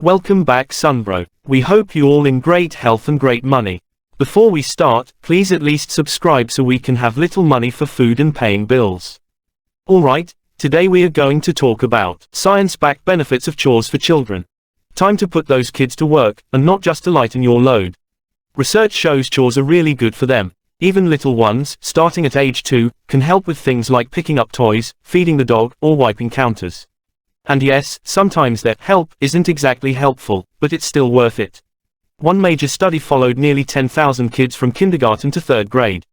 Welcome back Sunbro. We hope you all in great health and great money. Before we start, please at least subscribe so we can have little money for food and paying bills. Alright, today we are going to talk about science-backed benefits of chores for children. Time to put those kids to work, and not just to lighten your load. Research shows chores are really good for them. Even little ones, starting at age 2, can help with things like picking up toys, feeding the dog, or wiping counters. And yes, sometimes their help isn't exactly helpful, but it's still worth it. One major study followed nearly 10,000 kids from kindergarten to 3rd grade.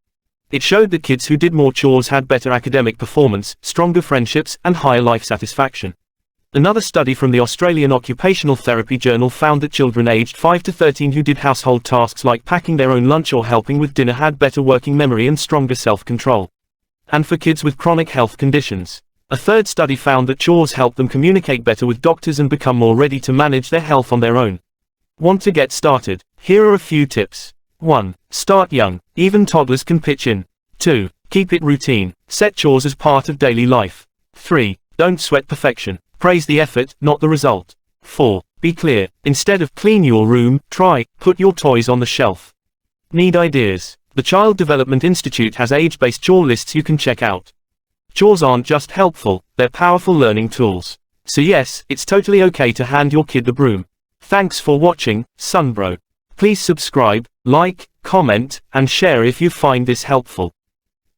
It showed that kids who did more chores had better academic performance, stronger friendships, and higher life satisfaction. Another study from the Australian Occupational Therapy Journal found that children aged 5 to 13 who did household tasks like packing their own lunch or helping with dinner had better working memory and stronger self-control. And for kids with chronic health conditions, a 3rd study found that chores help them communicate better with doctors and become more ready to manage their health on their own. Want to get started? Here are a few tips. 1. Start young. Even toddlers can pitch in. 2. Keep it routine. Set chores as part of daily life. 3. Don't sweat perfection. Praise the effort, not the result. 4. Be clear. Instead of clean your room, try, put your toys on the shelf. Need ideas? The Child Development Institute has age-based chore lists you can check out. Chores aren't just helpful, they're powerful learning tools. So yes, it's totally okay to hand your kid the broom. Thanks for watching, Sunbro. Please subscribe, like, comment, and share if you find this helpful.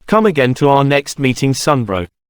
Come again to our next meeting Sunbro.